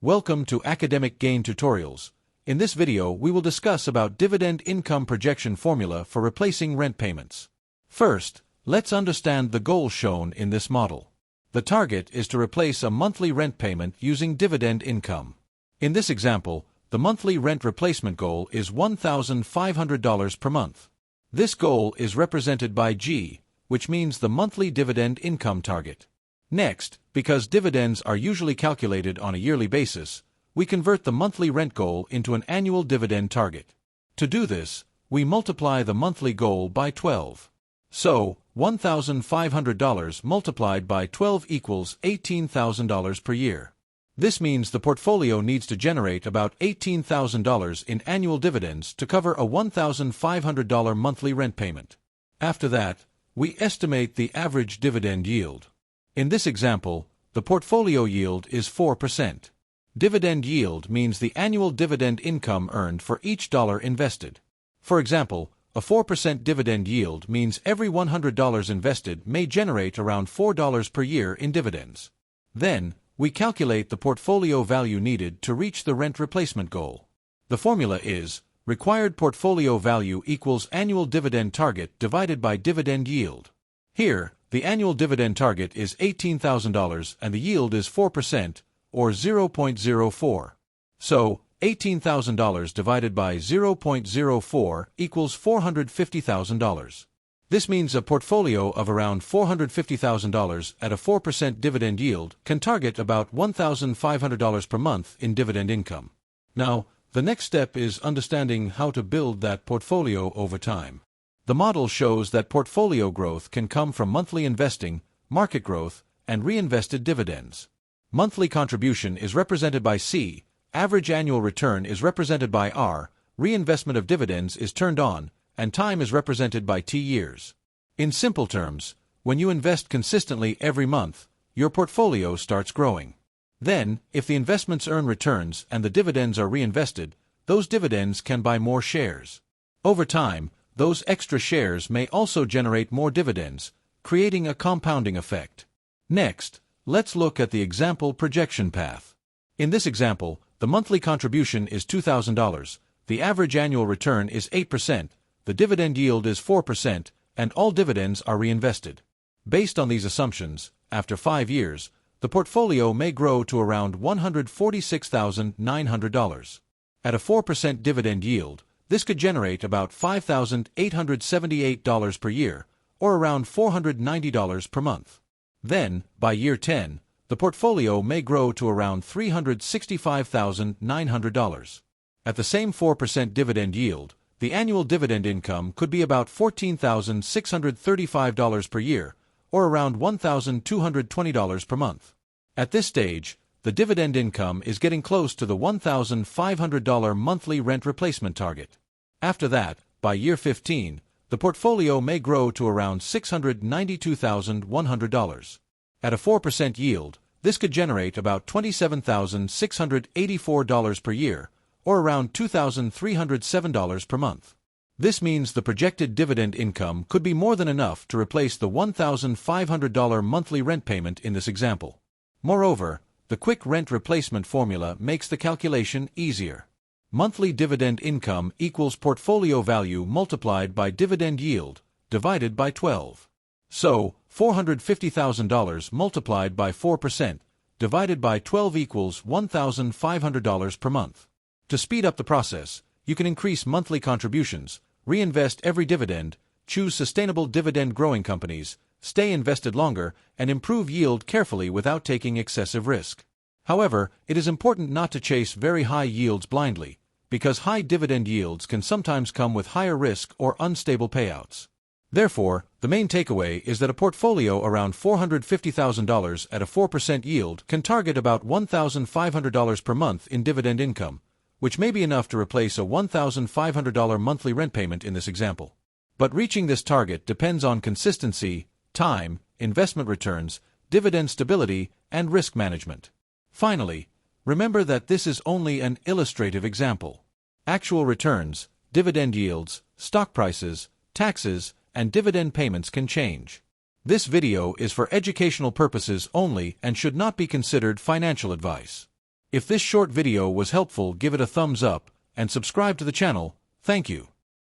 Welcome to Academic Gain Tutorials. In this video, we will discuss about Dividend Income Projection Formula for replacing rent payments. First, let's understand the goal shown in this model. The target is to replace a monthly rent payment using dividend income. In this example, the monthly rent replacement goal is $1,500 per month. This goal is represented by G, which means the monthly dividend income target. Next, because dividends are usually calculated on a yearly basis, we convert the monthly rent goal into an annual dividend target. To do this, we multiply the monthly goal by 12. So, $1,500 multiplied by 12 equals $18,000 per year. This means the portfolio needs to generate about $18,000 in annual dividends to cover a $1,500 monthly rent payment. After that, we estimate the average dividend yield. In this example, the portfolio yield is 4%. Dividend yield means the annual dividend income earned for each dollar invested. For example, a 4% dividend yield means every $100 invested may generate around $4 per year in dividends. Then, we calculate the portfolio value needed to reach the rent replacement goal. The formula is required portfolio value equals annual dividend target divided by dividend yield. Here, the annual dividend target is $18,000 and the yield is 4%, or 0.04. So, $18,000 divided by 0.04 equals $450,000. This means a portfolio of around $450,000 at a 4% dividend yield can target about $1,500 per month in dividend income. Now, the next step is understanding how to build that portfolio over time. The model shows that portfolio growth can come from monthly investing, market growth, and reinvested dividends. Monthly contribution is represented by C, average annual return is represented by R, reinvestment of dividends is turned on, and time is represented by T years. In simple terms, when you invest consistently every month, your portfolio starts growing. Then, if the investments earn returns and the dividends are reinvested, those dividends can buy more shares. Over time, those extra shares may also generate more dividends, creating a compounding effect. Next, let's look at the example projection path. In this example, the monthly contribution is $2,000, the average annual return is 8%, the dividend yield is 4%, and all dividends are reinvested. Based on these assumptions, after 5 years, the portfolio may grow to around $146,900. At a 4% dividend yield, this could generate about $5,878 per year, or around $490 per month. Then, by year 10, the portfolio may grow to around $365,900. At the same 4% dividend yield, the annual dividend income could be about $14,635 per year, or around $1,220 per month. At this stage, the dividend income is getting close to the $1,500 monthly rent replacement target. After that, by year 15, the portfolio may grow to around $692,100. At a 4% yield, this could generate about $27,684 per year, or around $2,307 per month. This means the projected dividend income could be more than enough to replace the $1,500 monthly rent payment in this example. Moreover, the quick rent replacement formula makes the calculation easier. Monthly dividend income equals portfolio value multiplied by dividend yield, divided by 12. So, $450,000 multiplied by 4%, divided by 12 equals $1,500 per month. To speed up the process, you can increase monthly contributions, reinvest every dividend, choose sustainable dividend growing companies, stay invested longer, and improve yield carefully without taking excessive risk. However, it is important not to chase very high yields blindly, because high dividend yields can sometimes come with higher risk or unstable payouts. Therefore, the main takeaway is that a portfolio around $450,000 at a 4% yield can target about $1,500 per month in dividend income, which may be enough to replace a $1,500 monthly rent payment in this example. But reaching this target depends on consistency, time, investment returns, dividend stability, and risk management. Finally, remember that this is only an illustrative example. Actual returns, dividend yields, stock prices, taxes, and dividend payments can change. This video is for educational purposes only and should not be considered financial advice. If this short video was helpful, give it a thumbs up and subscribe to the channel. Thank you.